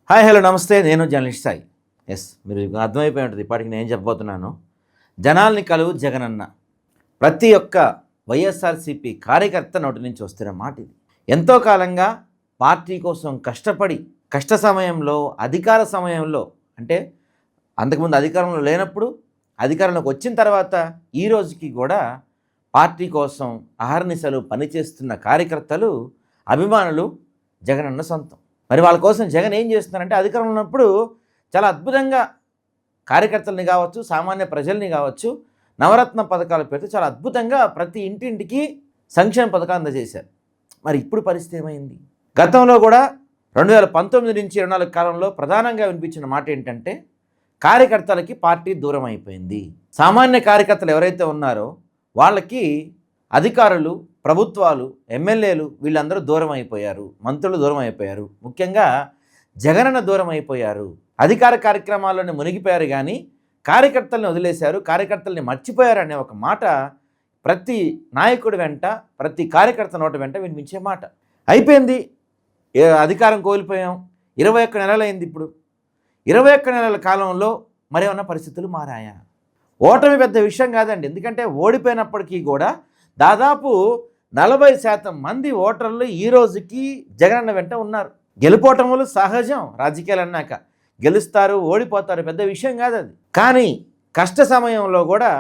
Hi hello నమస్తే, నేను journalist Sai. మీరు అర్థమైపోయి ఉంటుంది ఇప్పటికి నేను చెప్పబోతున్నాను. జనాల్ని కలువు జగనన్న. ప్రతి ఒక్క వైఎస్ఆర్సీపీ కార్యకర్త నోటి నుంచి వస్తున్న మాట ఇది. ఎంతో కాలంగా పార్టీ కోసం కష్టపడి కష్ట సమయంలో, అధికార సమయంలో, అంటే అంతకుముందు అధికారంలో లేనప్పుడు, అధికారంలోకి వచ్చిన తర్వాత ఈ రోజుకి కూడా పార్టీ కోసం అహర్నిశలు పనిచేస్తున్న కార్యకర్తలు, అభిమానులు జగనన్న సొంతం. మరి వాళ్ళ కోసం జగన్ ఏం చేస్తున్నారంటే, అధికారంలో ఉన్నప్పుడు చాలా అద్భుతంగా కార్యకర్తల్ని కావచ్చు, సామాన్య ప్రజల్ని కావచ్చు, నవరత్న పథకాల పేరుతో చాలా అద్భుతంగా ప్రతి ఇంటింటికి సంక్షేమ పథకాలు అందజేశారు. మరి ఇప్పుడు పరిస్థితి ఏమైంది? గతంలో కూడా 2019 నుంచి 24 కాలంలో ప్రధానంగా వినిపించిన మాట ఏంటంటే, కార్యకర్తలకి పార్టీ దూరం అయిపోయింది. సామాన్య కార్యకర్తలు ఎవరైతే ఉన్నారో వాళ్ళకి అధికారులు, ప్రభుత్వాలు, ఎమ్మెల్యేలు వీళ్ళందరూ దూరం అయిపోయారు, మంత్రులు దూరం అయిపోయారు, ముఖ్యంగా జగనన్న దూరం అయిపోయారు. అధికార కార్యక్రమాల్లోనే మునిగిపోయారు కానీ కార్యకర్తల్ని వదిలేశారు, కార్యకర్తల్ని మర్చిపోయారు అనే ఒక మాట ప్రతి నాయకుడి వెంట, ప్రతి కార్యకర్త నోట వెంట వినిపించే మాట. అయిపోయింది, అధికారం కోల్పోయాం, 21 నెలలైంది. ఇప్పుడు 21 నెలల కాలంలో మరేమన్నా పరిస్థితులు మారాయా? ఓటమి పెద్ద విషయం కాదండి. ఎందుకంటే ఓడిపోయినప్పటికీ కూడా దాదాపు 40% మంది ఓటర్లు ఈ రోజుకి జగనన్న వెంట ఉన్నారు. గెలుపోవటములు సహజం, రాజకీయాలు అన్నాక గెలుస్తారు, ఓడిపోతారు, పెద్ద విషయం కాదు అది. కానీ కష్ట సమయంలో కూడా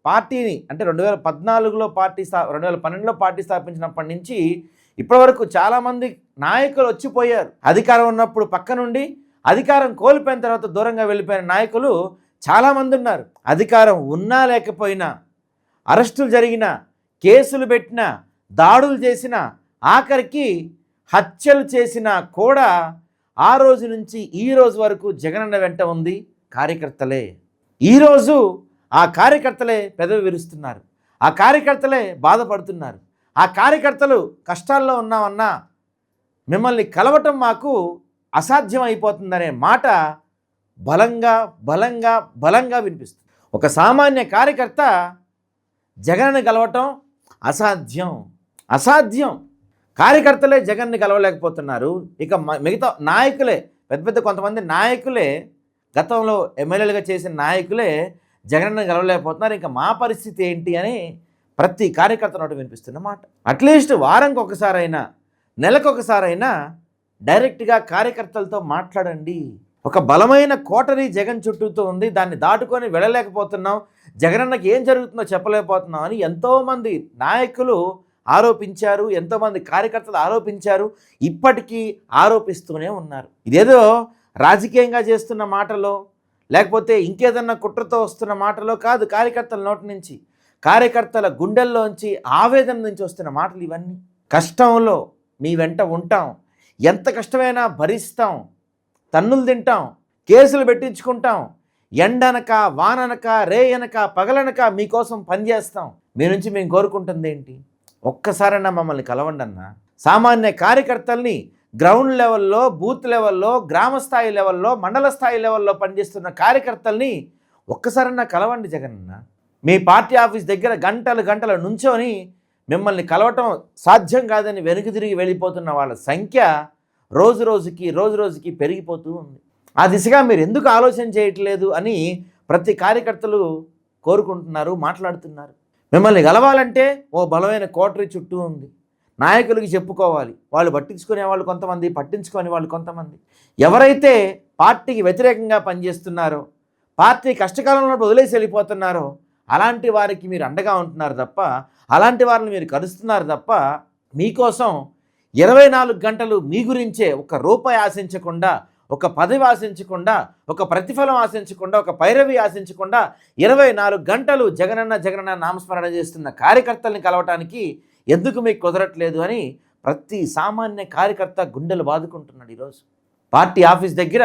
పార్టీని, అంటే 2014లో 2012లో పార్టీ స్థాపించినప్పటి నుంచి ఇప్పటివరకు చాలామంది నాయకులు వచ్చిపోయారు. అధికారం ఉన్నప్పుడు పక్క నుండి, అధికారం కోల్పోయిన తర్వాత దూరంగా వెళ్ళిపోయిన నాయకులు చాలామంది ఉన్నారు. అధికారం ఉన్నా లేకపోయినా, అరెస్టులు జరిగినా, కేసులు పెట్టినా, దాడులు చేసిన, ఆఖరికి హత్యలు చేసినా కూడా ఆ రోజు నుంచి ఈ రోజు వరకు జగనన్న వెంట ఉంది కార్యకర్తలే. ఈరోజు ఆ కార్యకర్తలే పెదవి విరుస్తున్నారు, ఆ కార్యకర్తలే బాధపడుతున్నారు. ఆ కార్యకర్తలు కష్టాల్లో ఉన్నామన్నా మిమ్మల్ని కలవటం మాకు అసాధ్యం అయిపోతుందనే మాట బలంగా బలంగా బలంగా వినిపిస్తుంది. ఒక సామాన్య కార్యకర్త జగన్ని కలవటం అసాధ్యం, అసాధ్యం. కార్యకర్తలే జగన్ని కలవలేకపోతున్నారు. ఇక మిగతా నాయకులే, పెద్ద పెద్ద కొంతమంది నాయకులే, గతంలో ఎమ్మెల్యేలుగా చేసిన నాయకులే జగన్ని కలవలేకపోతున్నారు. ఇంకా మా పరిస్థితి ఏంటి అని ప్రతి కార్యకర్త నోటి వినిపిస్తున్న మాట. అట్లీస్ట్ వారానికి ఒకసారైనా, నెలకొకసారైనా డైరెక్ట్గా కార్యకర్తలతో మాట్లాడండి. ఒక బలమైన కోటరీ జగన్ చుట్టూతో ఉంది, దాన్ని దాటుకొని వెళ్ళలేకపోతున్నాం, జగనన్నకి ఏం జరుగుతుందో చెప్పలేకపోతున్నాం అని ఎంతోమంది నాయకులు ఆరోపించారు, ఎంతోమంది కార్యకర్తలు ఆరోపించారు, ఇప్పటికీ ఆరోపిస్తూనే ఉన్నారు. ఇదేదో రాజకీయంగా చేస్తున్న మాటలో, లేకపోతే ఇంకేదన్నా కుట్రతో వస్తున్న మాటలో కాదు. కార్యకర్తల నోటి నుంచి, కార్యకర్తల గుండెల్లోంచి, ఆవేదన నుంచి వస్తున్న మాటలు ఇవన్నీ. కష్టంలో మీ వెంట ఉంటాం, ఎంత కష్టమైనా భరిస్తాం, తన్నులు తింటాం, కేసులు పెట్టించుకుంటాం, ఎండనక వాననక రేయనక పగలనక మీకోసం పనిచేస్తాం. మీ నుంచి మేము కోరుకుంటుంది ఏంటి? ఒక్కసారైనా మమ్మల్ని కలవండి అన్న. సామాన్య కార్యకర్తల్ని గ్రౌండ్ లెవెల్లో, బూత్ లెవెల్లో, గ్రామ స్థాయి లెవెల్లో, మండల స్థాయి లెవెల్లో పనిచేస్తున్న కార్యకర్తల్ని ఒక్కసారైనా కలవండి జగనన్న. మీ పార్టీ ఆఫీస్ దగ్గర గంటలు గంటలు నుంచొని మిమ్మల్ని కలవటం సాధ్యం కాదని వెనుక తిరిగి వెళ్ళిపోతున్న వాళ్ళ సంఖ్య రోజు రోజుకి పెరిగిపోతూ ఉంది. ఆ దిశగా మీరు ఎందుకు ఆలోచన చేయట్లేదు అని ప్రతి కార్యకర్తలు కోరుకుంటున్నారు, మాట్లాడుతున్నారు. మిమ్మల్ని గెలవాలంటే ఓ బలమైన కోటరీ చుట్టూ ఉంది. నాయకులకి చెప్పుకోవాలి, వాళ్ళు పట్టించుకునే వాళ్ళు కొంతమంది, పట్టించుకునే వాళ్ళు కొంతమంది. ఎవరైతే పార్టీకి వ్యతిరేకంగా పనిచేస్తున్నారో, పార్టీ కష్టకాలంలో వదిలేసి వెళ్ళిపోతున్నారో అలాంటి వారికి మీరు అండగా ఉంటున్నారు తప్ప, అలాంటి వారిని మీరు కలుస్తున్నారు తప్ప, మీకోసం 24 గంటలు మీ గురించే, ఒక రూపాయి ఆశించకుండా, ఒక పదవి ఆశించకుండా, ఒక ప్రతిఫలం ఆశించకుండా, ఒక పైరవి ఆశించకుండా 24 గంటలు జగనన్న నామస్మరణ చేస్తున్న కార్యకర్తల్ని కలవటానికి ఎందుకు మీకు కుదరట్లేదు అని ప్రతి సామాన్య కార్యకర్త గుండెలు బాదుకుంటున్నాడు. ఈరోజు పార్టీ ఆఫీస్ దగ్గర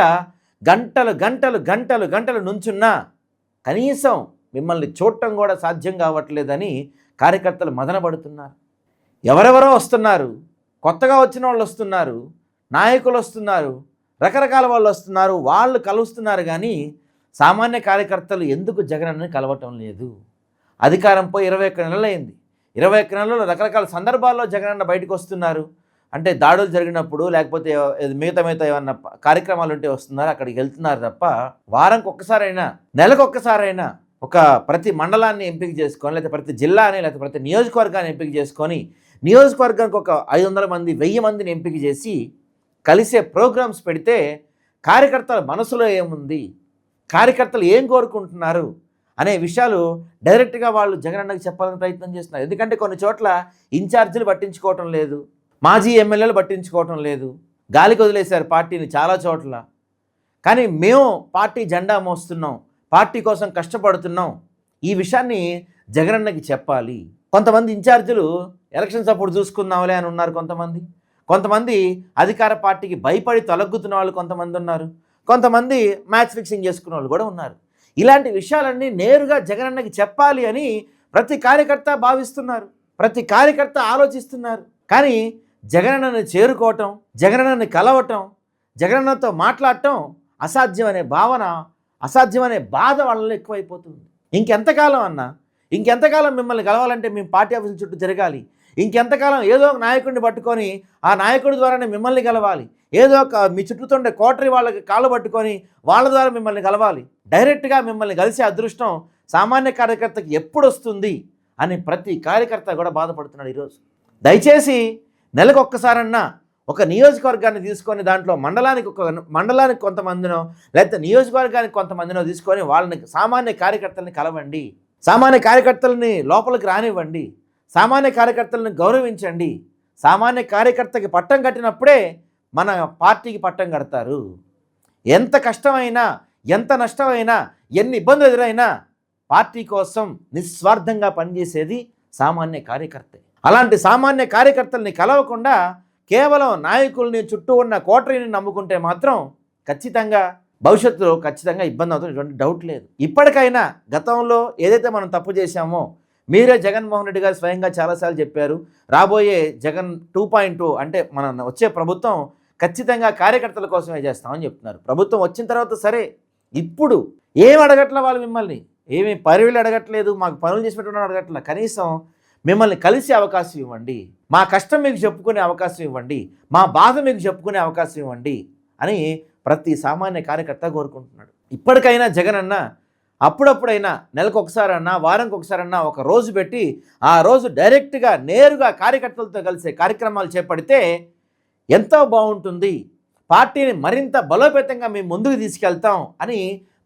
గంటలు గంటలు గంటలు గంటలు నుంచున్నా కనీసం మిమ్మల్ని చూడటం కూడా సాధ్యం కావట్లేదని కార్యకర్తలు మదనపడుతున్నారు. ఎవరెవరో వస్తున్నారు, కొత్తగా వచ్చిన వాళ్ళు వస్తున్నారు, నాయకులు వస్తున్నారు, రకరకాల వాళ్ళు వస్తున్నారు, వాళ్ళు కలుస్తున్నారు. కానీ సామాన్య కార్యకర్తలు ఎందుకు జగనన్నని కలవటం లేదు? అధికారం పోయి 21 నెలలైంది. 21 నెలల్లో రకరకాల సందర్భాల్లో జగనన్న బయటకు వస్తున్నారు, అంటే దాడులు జరిగినప్పుడు లేకపోతే మిగతా ఏమన్నా కార్యక్రమాలు ఉంటే వస్తున్నారు, అక్కడికి వెళ్తున్నారు తప్ప వారానికి ఒక్కసారైనా, నెలకు ఒక్కసారైనా ఒక ప్రతి మండలాన్ని ఎంపిక చేసుకొని, లేకపోతే ప్రతి జిల్లాని, లేకపోతే ప్రతి నియోజకవర్గాన్ని ఎంపిక చేసుకొని, నియోజకవర్గానికి ఒక 500 మంది 1000 మందిని ఎంపిక చేసి కలిసే ప్రోగ్రామ్స్ పెడితే కార్యకర్తల మనసులో ఏముంది, కార్యకర్తలు ఏం కోరుకుంటున్నారు అనే విషయాలు డైరెక్ట్గా వాళ్ళు జగనన్నకి చెప్పాలని ప్రయత్నం చేస్తున్నారు. ఎందుకంటే కొన్ని చోట్ల ఇన్ఛార్జీలు పట్టించుకోవటం లేదు, మాజీ ఎమ్మెల్యేలు పట్టించుకోవటం లేదు, గాలికి వదిలేశారు పార్టీని చాలా చోట్ల. కానీ మేము పార్టీ జెండా మోస్తున్నాం, పార్టీ కోసం కష్టపడుతున్నాం, ఈ విషయాన్ని జగనన్నకి చెప్పాలి. కొంతమంది ఇన్ఛార్జీలు ఎలక్షన్స్ అప్పుడు చూసుకుందాంలే అని ఉన్నారు, కొంతమంది అధికార పార్టీకి భయపడి తొలగుతున్న వాళ్ళు కొంతమంది ఉన్నారు, కొంతమంది మ్యాచ్ ఫిక్సింగ్ చేసుకున్న వాళ్ళు కూడా ఉన్నారు. ఇలాంటి విషయాలన్నీ నేరుగా జగనన్నకి చెప్పాలి అని ప్రతి కార్యకర్త భావిస్తున్నారు, ప్రతి కార్యకర్త ఆలోచిస్తున్నారు. కానీ జగనన్నని చేరుకోవటం, జగనన్నని కలవటం, జగనన్నతో మాట్లాడటం అసాధ్యమనే భావన, అసాధ్యమనే బాధ వాళ్ళలో ఎక్కువైపోతుంది. ఇంకెంతకాలం మిమ్మల్ని కలవాలంటే మేము పార్టీ ఆఫీసుల చుట్టూ తిరగాలి, ఇంకెంతకాలం ఏదో ఒక నాయకుడిని పట్టుకొని ఆ నాయకుడి ద్వారానే మిమ్మల్ని కలవాలి, ఏదో ఒక మీ చుట్టూతుండే కోటరీ వాళ్ళకి కాళ్ళు పట్టుకొని వాళ్ళ ద్వారా మిమ్మల్ని కలవాలి, డైరెక్ట్గా మిమ్మల్ని కలిసే అదృష్టం సామాన్య కార్యకర్తకి ఎప్పుడు వస్తుంది అని ప్రతి కార్యకర్త కూడా బాధపడుతున్నాడు ఈరోజు. దయచేసి నెలకు ఒక్కసారన్నా ఒక నియోజకవర్గాన్ని తీసుకొని దాంట్లో మండలానికి కొంతమందినో లేకపోతే నియోజకవర్గానికి కొంతమందినో తీసుకొని వాళ్ళని సామాన్య కార్యకర్తల్ని కలవండి, సామాన్య కార్యకర్తలని లోపలికి రానివ్వండి, సామాన్య కార్యకర్తలను గౌరవించండి. సామాన్య కార్యకర్తకి పట్టం కట్టినప్పుడే మన పార్టీకి పట్టం కడతారు. ఎంత కష్టమైనా, ఎంత నష్టమైనా, ఎన్ని ఇబ్బందులు ఎదురైనా పార్టీ కోసం నిస్వార్థంగా పనిచేసేది సామాన్య కార్యకర్తే. అలాంటి సామాన్య కార్యకర్తల్ని కలవకుండా కేవలం నాయకుల్ని, చుట్టూ ఉన్న కోటరీని నమ్ముకుంటే మాత్రం భవిష్యత్తులో ఖచ్చితంగా ఇబ్బంది అవుతుంది, ఎటువంటి డౌట్ లేదు. ఇప్పటికైనా గతంలో ఏదైతే మనం తప్పు చేశామో, మీరే జగన్మోహన్ రెడ్డి గారు స్వయంగా చాలాసార్లు చెప్పారు, రాబోయే జగన్ 2.2 అంటే మన వచ్చే ప్రభుత్వం ఖచ్చితంగా కార్యకర్తల కోసమే చేస్తామని చెప్తున్నారు. ప్రభుత్వం వచ్చిన తర్వాత సరే, ఇప్పుడు ఏం అడగట్ల వాళ్ళు, మిమ్మల్ని ఏమి పరివిలు అడగట్లేదు, మాకు పనులు చేసి పెట్టడం అడగట్ల, కనీసం మిమ్మల్ని కలిసే అవకాశం ఇవ్వండి, మా కష్టం మీకు చెప్పుకునే అవకాశం ఇవ్వండి, మా బాధ మీకు చెప్పుకునే అవకాశం ఇవ్వండి అని ప్రతి సామాన్య కార్యకర్త కోరుకుంటున్నాడు. ఇప్పటికైనా జగనన్న అప్పుడప్పుడైనా, నెలకు ఒకసారన్నా, వారానికి ఒకసారన్నా ఒక రోజు పెట్టి ఆ రోజు డైరెక్ట్గా నేరుగా కార్యకర్తలతో కలిసే కార్యక్రమాలు చేపడితే ఎంతో బాగుంటుంది, పార్టీని మరింత బలోపేతంగా మేము ముందుకు తీసుకెళ్తాం అని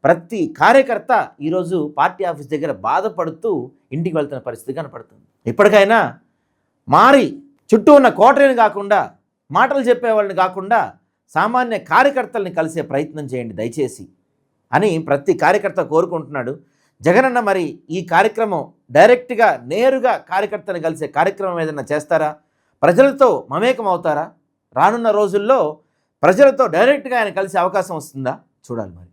ప్రతి కార్యకర్త ఈరోజు పార్టీ ఆఫీస్ దగ్గర బాధపడుతూ ఇంటికి వెళ్తున్న పరిస్థితి కనపడుతుంది. ఇప్పటికైనా మారి చుట్టూ ఉన్న కోటరీని కాకుండా, మాటలు చెప్పేవాళ్ళని కాకుండా సామాన్య కార్యకర్తల్ని కలిసే ప్రయత్నం చేయండి దయచేసి అని ప్రతి కార్యకర్త కోరుకుంటున్నాడు. జగనన్న మరి ఈ కార్యక్రమం డైరెక్ట్గా నేరుగా కార్యకర్తని కలిసే కార్యక్రమం ఏదైనా చేస్తారా, ప్రజలతో మమేకం అవుతారా, రానున్న రోజుల్లో ప్రజలతో డైరెక్ట్గా ఆయన కలిసే అవకాశం వస్తుందా చూడాలి మరి.